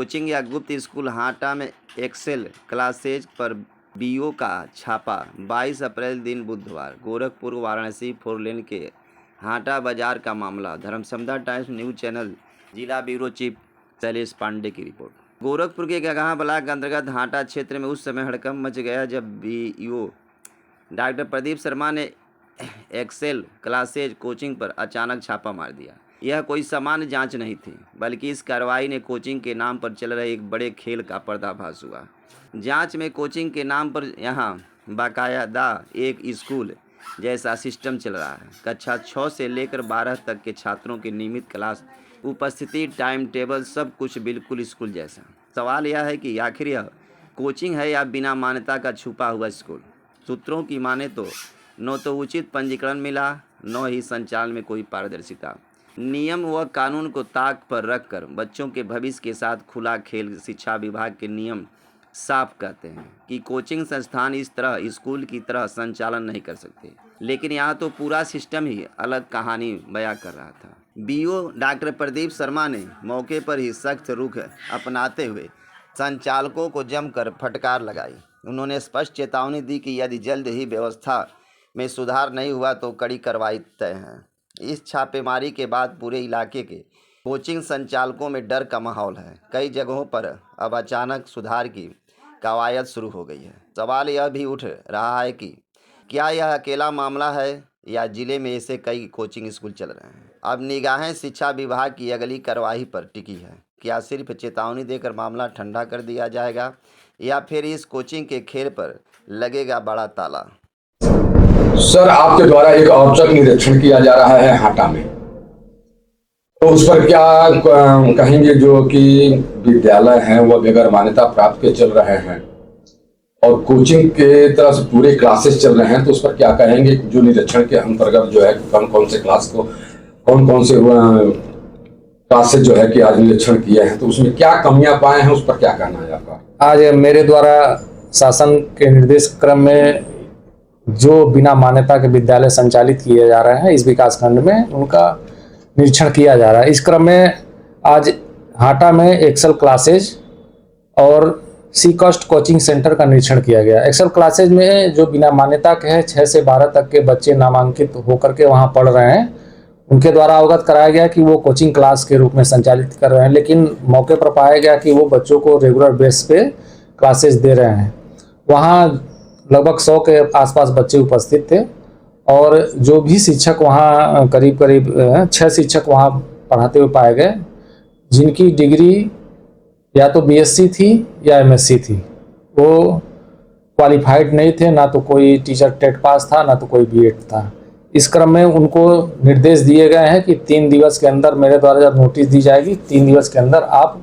Coaching या गुप्त school Hata में एक्सेल क्लासेज पर बीओ का छापा। 22 अप्रैल दिन बुधवार गोरखपुर वाराणसी 4 लेन के हाटा बाजार का मामला। धर्मसंध्या टाइम्स न्यूज चैनल जिला ब्यूरो चीफ शैलेश पांडे की रिपोर्ट। गोरखपुर के गगहा ब्लॉक के अंतर्गत हाटा क्षेत्र में उस समय हड़कंप मच गया जब बीईओ डॉक्टर प्रदीप शर्मा ने एक्सेल क्लासेज कोचिंग पर अचानक छापा मार दिया। यह कोई सामान्य जांच नहीं थी, बल्कि इस कार्रवाई ने कोचिंग के नाम पर चल रहे एक बड़े खेल का पर्दाफाश हुआ। जांच में कोचिंग के नाम पर यहां बाकायदा एक स्कूल जैसा सिस्टम चल रहा है। कक्षा 6 से लेकर 12 तक के छात्रों की नियमित क्लास उपस्थिति, टाइम टेबल, सब कुछ बिल्कुल स्कूल जैसा। सवाल यह है कि आखिर यह कोचिंग है या बिना मान्यता का छुपा हुआ स्कूल। सूत्रों की माने तो न तो उचित पंजीकरण मिला, न ही संचालन में कोई पारदर्शिता। नियम व कानून को ताक पर रखकर बच्चों के भविष्य के साथ खुला खेल। शिक्षा विभाग के नियम साफ कहते हैं कि कोचिंग संस्थान इस तरह स्कूल की तरह संचालन नहीं कर सकते, लेकिन यहाँ तो पूरा सिस्टम ही अलग कहानी बयां कर रहा था। बीओ डॉक्टर प्रदीप शर्मा ने मौके पर ही सख्त रुख अपनाते हुए संचालकों को जमकर फटकार लगाई। उन्होंने स्पष्ट चेतावनी दी कि यदि जल्द ही व्यवस्था में सुधार नहीं हुआ तो कड़ी कार्रवाई तय है। इस छापेमारी के बाद पूरे इलाके के कोचिंग संचालकों में डर का माहौल है। कई जगहों पर अब अचानक सुधार की कवायद शुरू हो गई है। सवाल यह भी उठ रहा है कि क्या यह अकेला मामला है या जिले में ऐसे कई कोचिंग स्कूल चल रहे हैं। अब निगाहें शिक्षा विभाग की अगली कार्रवाई पर टिकी है। क्या सिर्फ चेतावनी देकर मामला ठंडा कर दिया जाएगा या फिर इस कोचिंग के खेल पर लगेगा बड़ा ताला। सर, आपके द्वारा एक औचक निरीक्षण किया जा रहा है हाटा में, तो उस पर क्या कहेंगे? जो कि विद्यालय हैं वो बगैर मान्यता प्राप्त के चल रहे हैं और कोचिंग के तरह से पूरे क्लासेस चल रहे हैं, तो उस पर क्या कहेंगे? जो निरीक्षण के अंतर्गत जो है कौन कौन से क्लास को कौन से क्लासेस जो है कि आज निरीक्षण किए हैं, तो उसमें क्या कमियां पाए हैं, उस पर क्या कहना है आपका? आज मेरे द्वारा शासन के निर्देश क्रम में जो बिना मान्यता के विद्यालय संचालित किए जा रहे हैं इस विकासखंड में, उनका निरीक्षण किया जा रहा है। इस क्रम में आज हाटा में एक्सेल क्लासेज और सी कॉस्ट कोचिंग सेंटर का निरीक्षण किया गया। एक्सेल क्लासेज में जो बिना मान्यता के हैं 6 से 12 तक के बच्चे नामांकित होकर के वहाँ पढ़ रहे हैं, उनके द्वारा अवगत कराया गया कि वो कोचिंग क्लास के रूप में संचालित कर रहे हैं, लेकिन मौके पर पाया गया कि वो बच्चों को रेगुलर बेस पे क्लासेज दे रहे हैं। वहाँ लगभग 100 के आसपास बच्चे उपस्थित थे और जो भी शिक्षक वहाँ करीब 6 शिक्षक वहाँ पढ़ाते हुए पाए गए, जिनकी डिग्री या तो बीएससी थी या एमएससी थी। वो क्वालिफाइड नहीं थे, ना तो कोई टीचर टेट पास था, ना तो कोई बीएड था। इस क्रम में उनको निर्देश दिए गए हैं कि 3 दिवस के अंदर, मेरे द्वारा जब नोटिस दी जाएगी 3 दिवस के अंदर आप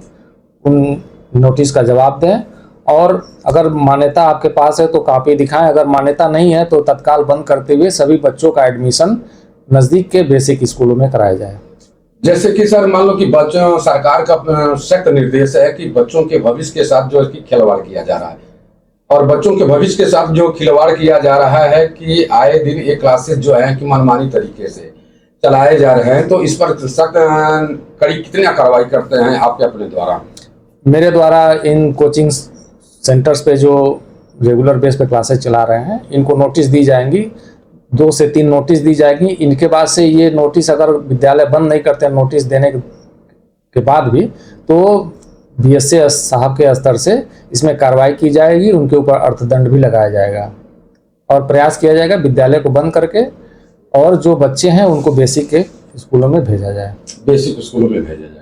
उन नोटिस का जवाब दें और अगर मान्यता आपके पास है तो कॉपी दिखाएं। अगर मान्यता नहीं है तो तत्काल बंद करते हुए सभी बच्चों का एडमिशन नज़दीक के बेसिक स्कूलों में कराया जाए। जैसे कि सर मान लो कि बच्चों, सरकार का सख्त निर्देश है कि बच्चों के भविष्य के साथ जो है कि खिलवाड़ किया जा रहा है और बच्चों के भविष्य के साथ जो खिलवाड़ किया जा रहा है कि आए दिन ये क्लासेस जो है कि मनमानी तरीके से चलाए जा रहे हैं, तो इस पर सख्त कड़ी कितनी कार्रवाई करते हैं आपके अपने द्वारा? मेरे द्वारा इन कोचिंग सेंटर्स पे जो रेगुलर बेस पे क्लासेस चला रहे हैं, इनको नोटिस दी जाएंगी, 2 से 3 नोटिस दी जाएंगी। इनके बाद से ये नोटिस अगर विद्यालय बंद नहीं करते नोटिस देने के बाद भी, तो बीएससी साहब के स्तर से इसमें कार्रवाई की जाएगी, उनके ऊपर अर्थदंड भी लगाया जाएगा और प्रयास किया जाएगा विद्यालय को बंद करके और जो बच्चे हैं उनको बेसिक के स्कूलों में भेजा जाए। बेसिक स्कूलों में भेजा जाए।